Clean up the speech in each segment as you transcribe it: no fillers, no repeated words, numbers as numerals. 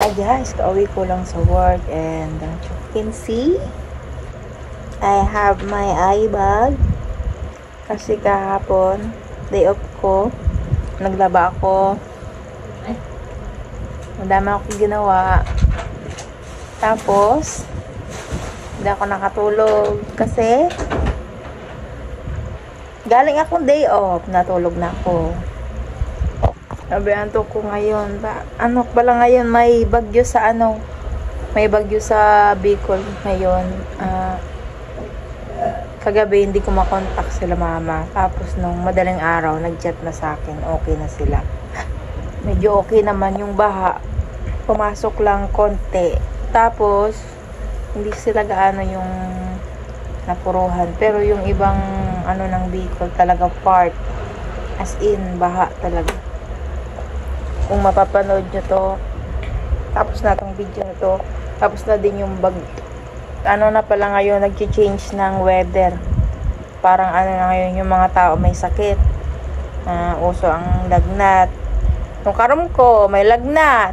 Hi guys, kauwi ko lang sa work and you can see I have my eye bag kasi kahapon day off ko, naglaba ako, madami ako ginawa, tapos hindi ako nakatulog kasi galing akong day off, natulog na ako. Sabi, antok ko ngayon. Ano pala ngayon, may bagyo sa may bagyo sa Bicol ngayon. Kagabi, hindi ko makontak sila mama. Tapos, nung madaling araw, nag-chat na sa akin. Okay na sila. Medyo okay naman yung baha. Pumasok lang konti. Tapos, hindi sila gaano yung napuruhan. Pero yung ibang, ng Bicol, talaga part. As in, baha talaga. Kung mapapanood nyo to, tapos na itong video na to, tapos na din yung na pala ngayon, nag-change ng weather. Parang na ngayon, yung mga tao may sakit. Uso ang lagnat. Yung karom ko, may lagnat.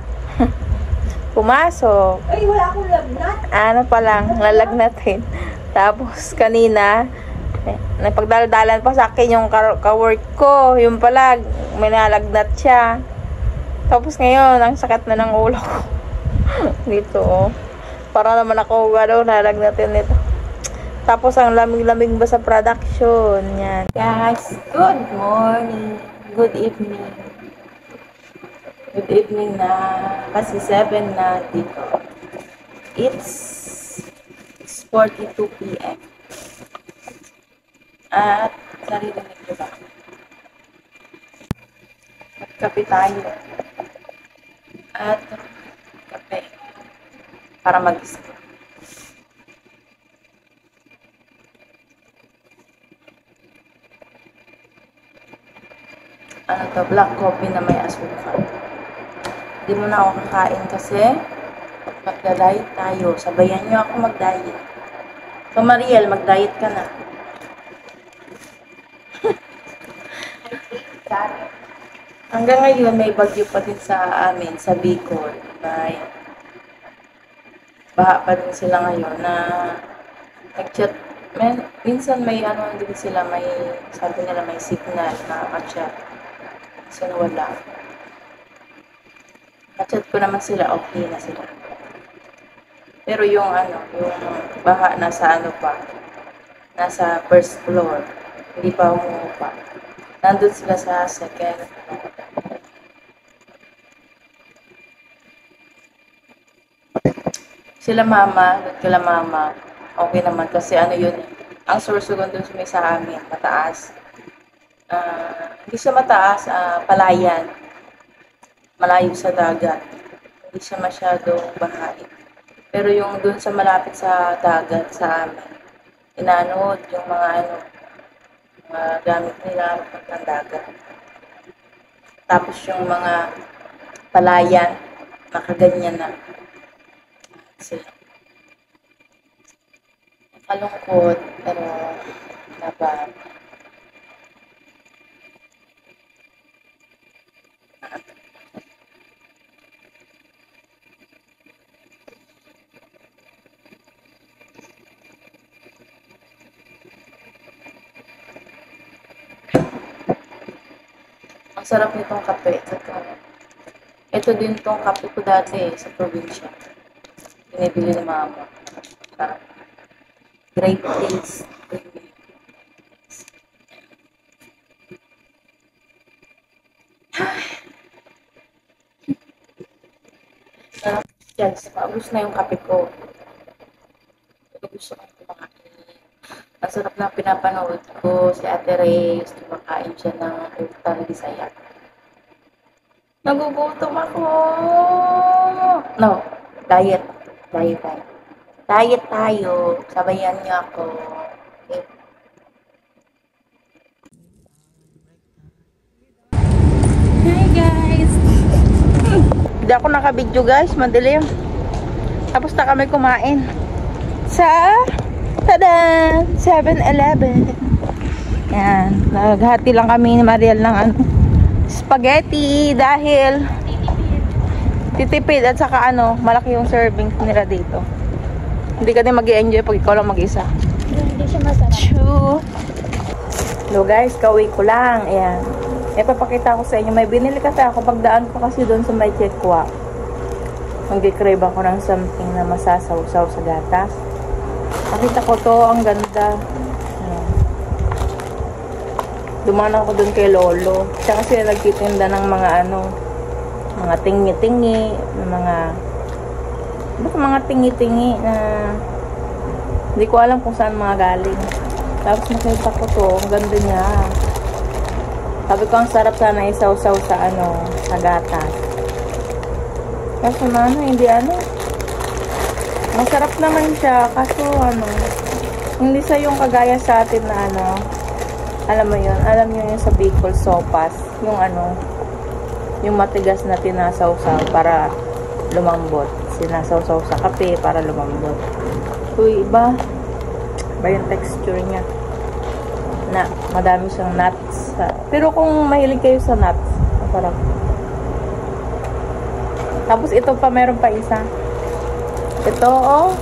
Pumasok. Ay, wala akong lagnat. Pa lang, lalagnatin. Tapos, kanina, nagpagdaldalan pa sa akin yung ka-work ko. Yung pala, may nalagnat siya. Tapos ngayon, ang sakit na ng ulo ko. Dito, oh. Para naman ako, nalagnatin nito. Tapos, ang lamig-lamig ba sa production? Yan. Guys, good morning. Good evening. Good evening na. Kasi 7 na dito. It's 6:42 p.m. At, sarilinig ko ba? Magkape tayo. At kape para mag-isip. Black coffee na may asukal. Hindi mo na ako kakain kasi magda-diet tayo. Sabayan nyo ako mag-diet. So Mariel, mag-diet ka na. Hanggang ngayon, may bagyo pa din sa amin, sa Bicol. May baha pa din sila ngayon na nag-chat. Minsan may din sila, may sabi nila may signal na ka-chat. Kasi wala. Ka-chat ko naman sila, okay na sila. Pero yung yung baha nasa pa, nasa first floor. Hindi pa umuupa. Nandun sila sa second floor. Sila mama, okay naman kasi yun, ang sorsogon dun sa amin, mataas. Hindi siya mataas, palayan. Malayo sa dagat. Hindi siya masyadong bahain. Pero yung dun sa malapit sa dagat, sa amin, inaanod yung mga mga gamit nila ng dagat. Tapos yung mga palayan, nakaganyan na. Sila. Kalungkot, pero laban. Ang sarap nitong kape. Ito din tong kape ko dati sa probinsya. Binibili ni mama. Great taste. Yes, paubos na yung kape ko. Pero gusto kong kumakain. Ang sarap na pinapanood ko. Si Ate Reyes, kumakain siya ng Utang Bisaya. Nagugutom ako! No, diet. Diet tayo. Sabayan niyo ako. Okay. Hi guys! Hindi ako nakabidyo guys. Madilim. Tapos na kami kumain. Sa tada! 7-Eleven. Yan. Naghati lang kami ni Mariel ng spaghetti dahil titipid at saka ano, malaki yung serving nila dito. Hindi ka din mag-i-enjoy pag ikaw lang mag-isa. Hindi siya masarap. True. Hello guys, kauwi ko lang. Ayan. Ipapakita ko sa inyo. May binili kasi ako. Pagdaan ko kasi doon sa may Chekwa. Mag-crave ako ng something na masasaw-saw sa gatas. Nakita ko to. Ang ganda. Ayan. Dumaan ako doon kay Lolo. Siya kasi nagtitinda ng mga ano, mga tingi-tingi, mga baka mga tingi-tingi na hindi ko alam kung saan mga galing. Tapos nakita ko to, ang ganda niya. Sabi ko ang sarap sana isaw-saw sa ano, sa gatas. Kaso na ano, hindi ano. Masarap naman siya, kaso ano, hindi sa yung kagaya sa atin na ano, alam mo yun, alam nyo yung sa Bicol sopas, yung ano, yung matigas na tinasaw-saw para lumambot. Sinasaw-saw sa kape para lumambot. Uy, iba yung texture niya. Na, madami siyang nuts. Pero kung mahilig kayo sa nuts, masarap. Tapos ito pa, meron pa isa. Ito, oh.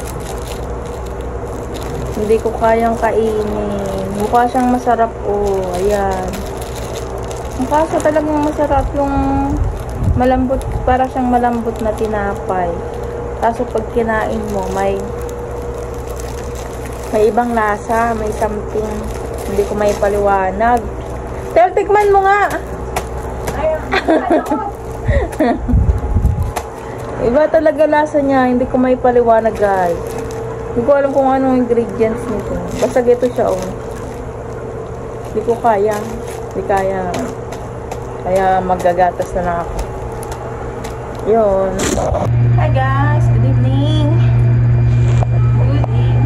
Hindi ko kayang kainin. Mukha siyang masarap, oh. Ayan. Mukha siya talagang masarap. Yung malambot, para siyang malambot na tinapay. Kaso pag kinain mo, may ibang lasa, may something. Hindi ko may paliwanag. Tel, tikman mo nga. Iba talaga lasa niya, hindi ko may paliwanag, guys. Hindi ko alam kung anong ingredients nito. Basta gito siya, oh. Hindi ko kaya. Hindi kaya. Kaya maggagatas na lang ako. Yun. Hi guys, good evening. Good evening.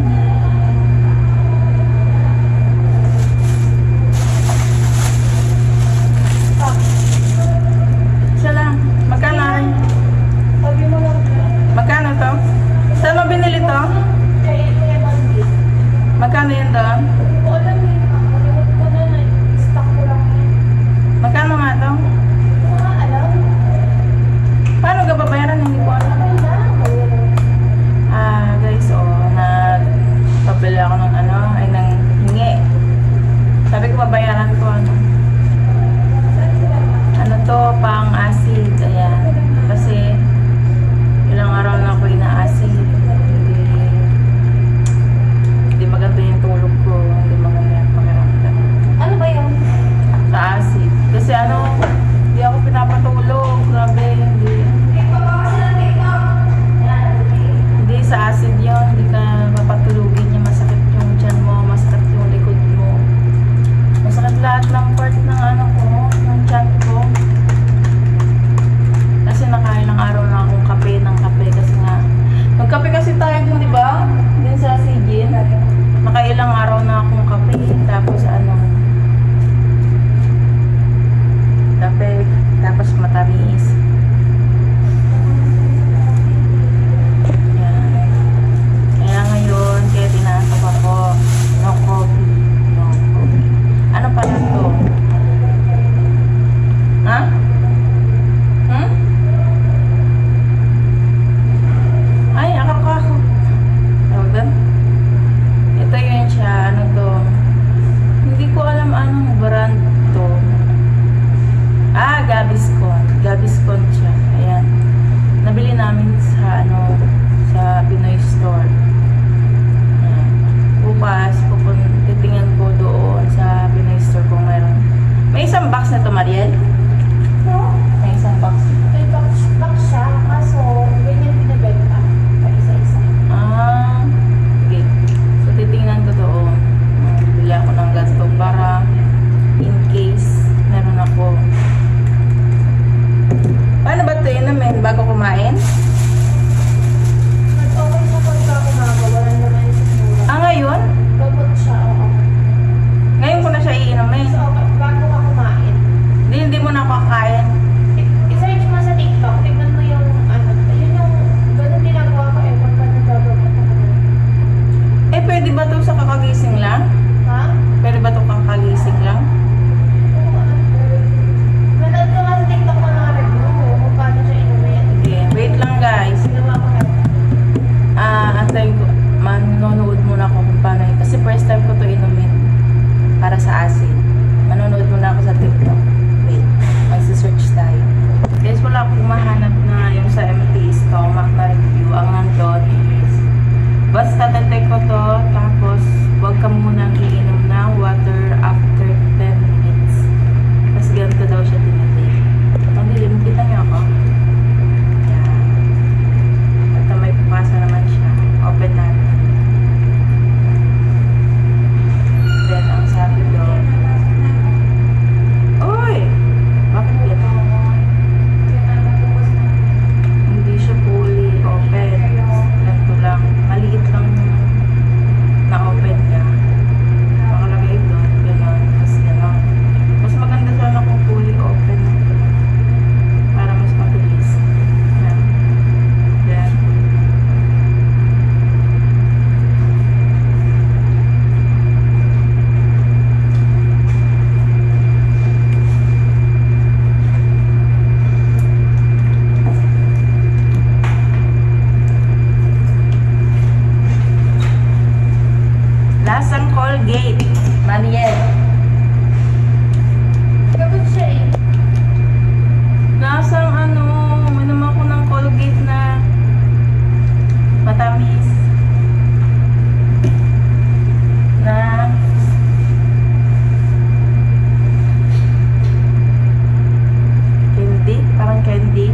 Siya lang. Magkano? Magkano to? Saan mo binili to? Magkano yun doon? Magkano nga to? Paano ka babayaran? Hindi ko alam. Guys, nagpabili ako ng ano, ay ng hingi. Sabi ko babayaran ko ano to, pang acid. Ayan. Kasi ilang araw na ako ina-acid. Hindi maganda yung tulog ko. Hindi maganda yung pakiramdam. Ano ba yun? Sa acid. Kasi ano, hindi ako pinapatulog. Grabe, hindi sa acid yun. Hindi ka papatulugin niya. Masakit yung tiyan mo, masakit yung likod mo. Masakit lahat ng part ng ano ko, ng tiyan ko. Kasi nakailang araw na akong kape ng kape. Kasi nga, magkape kasi tayo dun, di ba? Din sa Sijin. Nakailang araw na akong kape. Tapos ano, kape, tapos matamis. Yan. Kaya ngayon, kaya tinatok ako. No coffee. No coffee. Ano pala to? Ha? Ay, ako. Tawag doon? Ito yun siya. Ano to? Hindi ko alam anong brand to. Gaviscon. Gaviscon siya. Ayan. Nabili namin sa ano, sa Pinoy store. Ayan. Bukas, titingnan ko doon sa Pinoy store kung meron. May isang box na to, Mariel? No? May isang box. May box siya. Kaso, ganyan pinabenta. Pa isa-isa. Okay. So, titingnan ko doon. Bili ako ng gasto para in case meron ako. Paano ba ito inumin bago kumain? Mag-okay na po ito ako wala naman yung siguro. Ngayon? Gamot siya, oo. Ngayon ko na siya iinumin. So, bago ka kumain. Hindi mo na kakain. I-search mo sa TikTok. Tignan mo yung ano. Yun yung ganun ginagawa ko pagka nagagamot ako. Pwede ba ito sa kakagising lang? Ha? Pwede ba ito kakagising lang? Manood ko nga sa TikTok mga review kung paano siya inumin. Okay. Colgate. Maniel. Kapag siya eh. Nasang ano, uminom ako ng Colgate na matamis. Na candy, parang candy.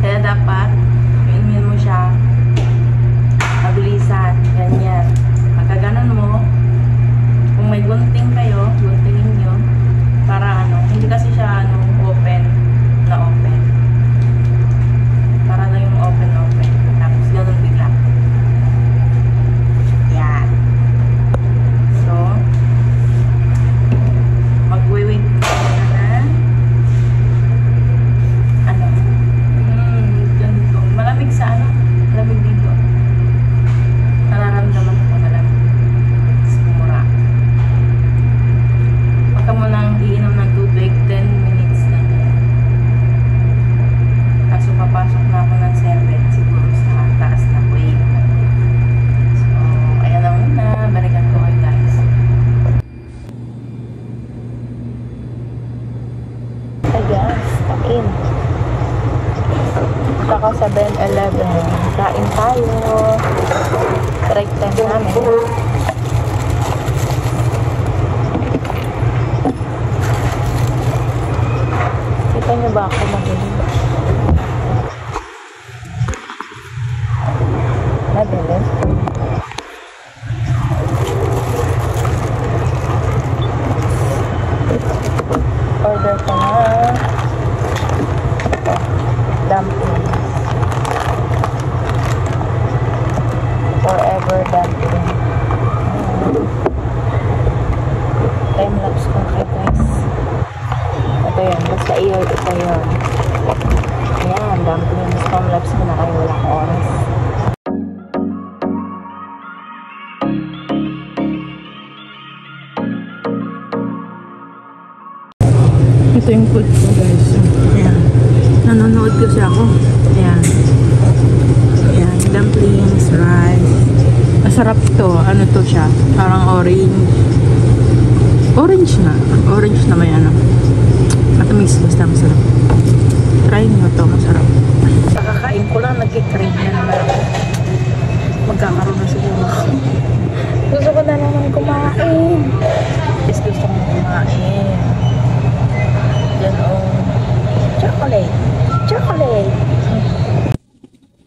Kaya dapat inumin mo siya mabilisan, ganyan. Pagka ganun mo, kung may gunting kayo, guntingin nyo para ano, hindi kasi siya ano, open na open. Para lang yung open. Tapos ganun bigla. Yan. So, mag-wait ka na ano, ganito. Malamig sa ano, malamig dito. Nararamdaman ko malamig. Sumura. Huwag ka mo lang iinom ng tubig, 10 minutes na. Kaso papasok na ako ng 7, siguro sa taas na po 8. So, ayan lang muna. Balikan ko kayo guys. Hi guys, kain. Punta ka sa 7-Eleven. Kain tayo. Correct time namin. Kita niyo ba ako mabilis? Mabilis? Order ko na dumplings. Forever dumpling. Time lapse ko kayo guys. Ito yun, basta iyo ito yun. Ayan, dumplings. Time lapse ko na kayo, wala akong oras. Ito yung food ko guys. Ayan. Nanonood kasi ako. Ayan. Ayan. Dumplings, rice. Masarap to. Ano to siya? Parang orange. Orange na. Orange na may ano. Matamis. Basta masarap. Try nyo to. Masarap. Kakakain ko lang. Nag-crave na naman. Magkakaroon na siguro. Gusto ko na naman kumain. Gusto ko kumain. Yan o. Chocolate.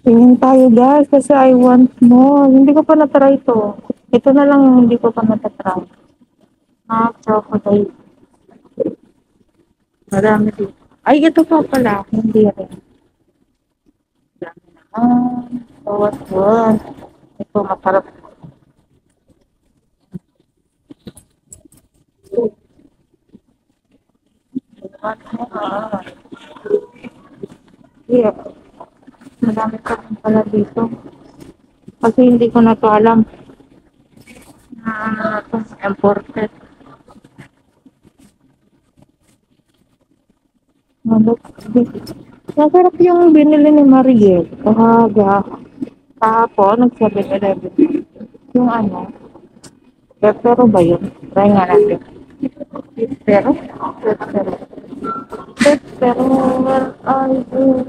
Tingin tayo guys kasi I want more. Hindi ko pa na-try to. Ito na lang yung hindi ko pa na-try. Chocolate. Marami dito. Ay, ito pa pala. Hindi rin. Marami naman. So what one? Ito masarap. Yeah. Madami pa rin pala dito. Kasi hindi ko na to alam. Ano na to? Imported. Masarap yung binili ni Mariel. Kahapon, nag-7-Eleven. Yung ano? Pero ba yun? Try nga natin. Pero? Where are you?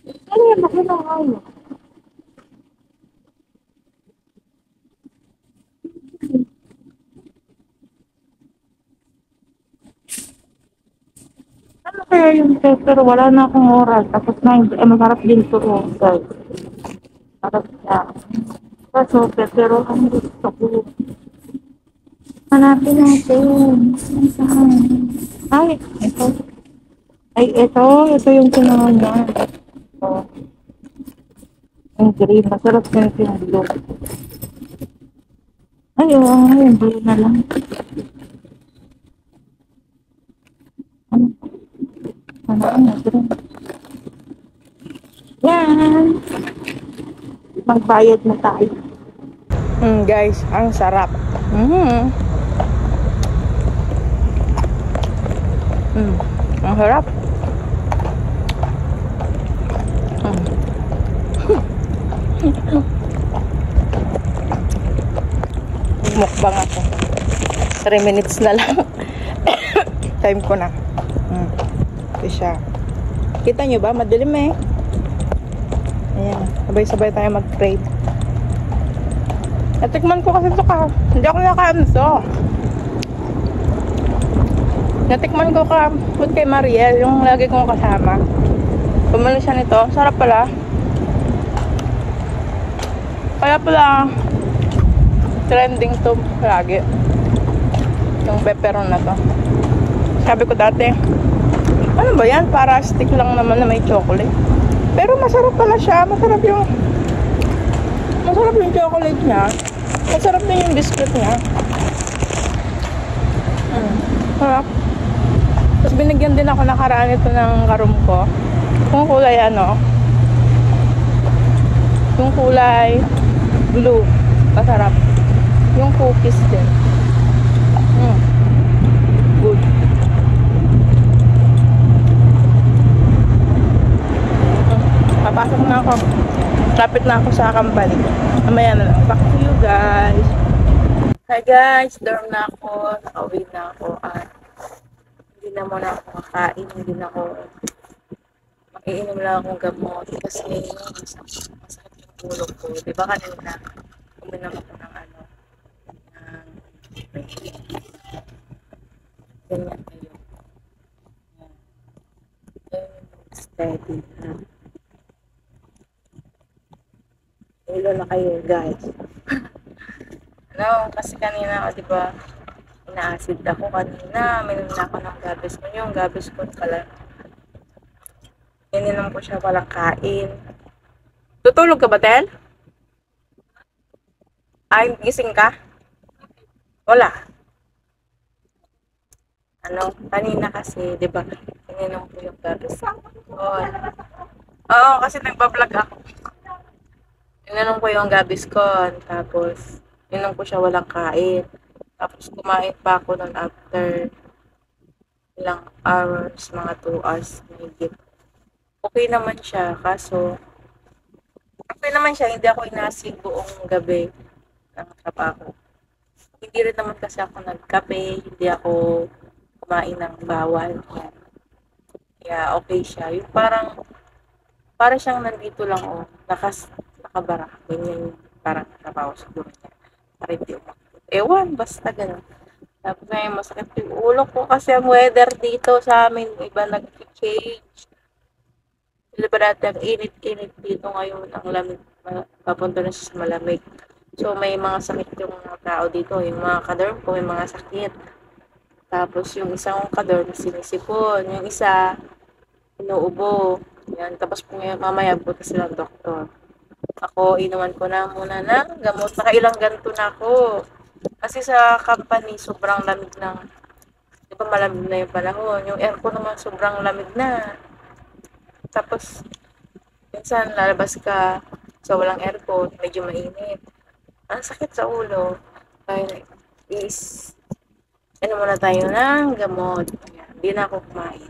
Ano yan? Bakit na kayo? Ano kaya yung pero wala na akong oras. Tapos na, masarap din ito. Guys. Masarap siya. Kaso, pero ang gusto ko. Hanapin natin. Ay, ito. Ay, ito yung kinuha niya. Ito. Yung green. Masarap na yung blue. Ay, yung blue na lang. Ano, green. Yan. Magbayad na tayo. Guys, ang sarap. Ang sarap. Mukbang ako. 3 minutes na lang. Time ko na. Ito siya. Kita nyo ba? Madilim eh. Ayan. Sabay-sabay tayo mag-trade. Natikman ko kasi ito ka. Hindi ako nakaano ito. Natikman ko ka food kay Mariel. Yung lagi kong kasama. Pumalo siya nito. Sarap pala. Kaya pala trending to lagi. Yung pepperon na to. Sabi ko dati, ano ba yan? Para stick lang naman na may chocolate. Pero masarap pala siya. Masarap yung chocolate niya. Masarap din yung biscuit niya. Sarap. Tapos binigyan din ako nakaraan ito ng karum ko. Yung kulay ano? Yung kulay blue. Masarap. Yung cookies din. Good. Papasok na ako. Lapit na ako sa company. Mamaya na lang. Back to you guys. Hi guys. Dorm na ako. Nakauwi na ako. At hindi na muna ako kakain. Hindi na ako makiinom lang akong gamot. Kasi masakit yung ulo ko. Diba kanina uminom ako ng ano. Ganyan kayo. Steady. Ulo na kayo, guys. Ano, kasi kanina, di ba, ina-acid ako kanina. Minom na ako ng Gaviscon. Yung Gaviscon pala. Ininom ko siya walang kain. Tutulog ka ba, Tel? Ay, gising ka? Wala. Ano, kanina kasi, di ba, ininom ko yung Gaviscon. Oo, kasi nagbablog ako. Ininom ko yung Gaviscon, tapos ininom ko siya walang kain. Tapos kumain pa ako nun after ilang hours, mga 2 hours mahigit. Okay naman siya, kaso okay naman siya, hindi ako inasig buong gabi ng trabaho. Hindi rin naman kasi ako nagkape, hindi ako kumain ng bawal. Kaya okay siya. Yung parang siyang nandito lang nakabara. Ganyan yung parang trabaho siguro niya. Para hindi umakit. Ewan, basta gano'n. Tapos ngayon masakit yung ulo ko kasi ang weather dito sa amin, iba nag-change. Diba dati ang init-init dito ngayon, ang lamig, papunta na siya sa malamig. So may mga sakit yung mga tao dito, yung mga kadorm ko, may mga sakit. Tapos yung isang kadorm sinisipon, yung isa inuubo. Yan, tapos mamaya punta silang doktor. Ako, inuman ko na muna ng gamot. Nakailang ganito na ako. Kasi sa company, sobrang lamig ng, di ba malamig na yung panahon. Yung aircon naman sobrang lamig na. Tapos, minsan lalabas ka sa walang aircon, medyo mainit. Ang sakit sa ulo. Kaya ano muna tayo ng gamot. Hindi na ako kumain.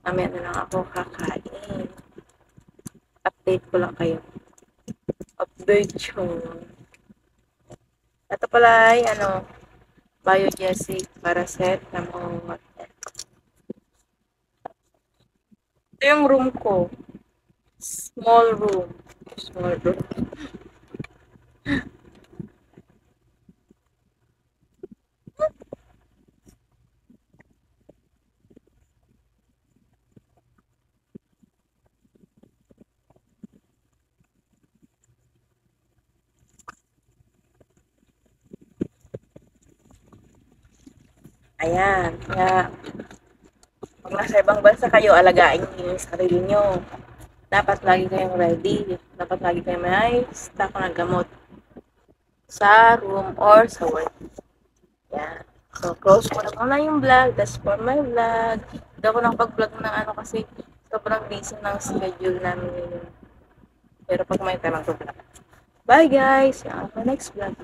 Mamaya na lang ako kakain. Update ko lang kayo. Update yun. Ito pala ay Biogesic paracetamol. Ito yung room ko. Small room. Ayan. Kaya, pag nasa ibang bansa kayo, alagain niyo yung sarili nyo. Dapat lagi kayong ready. Dapat lagi kayong may stock ng gamot sa room or sa work. Yan. So, close ko na muna yung vlog. That's for my vlog. Hindi ako nakapag-vlog ng kasi sobrang busy ng schedule namin ngayon. Pero pag may time, mag-vlog. Bye guys! See you on my next vlog.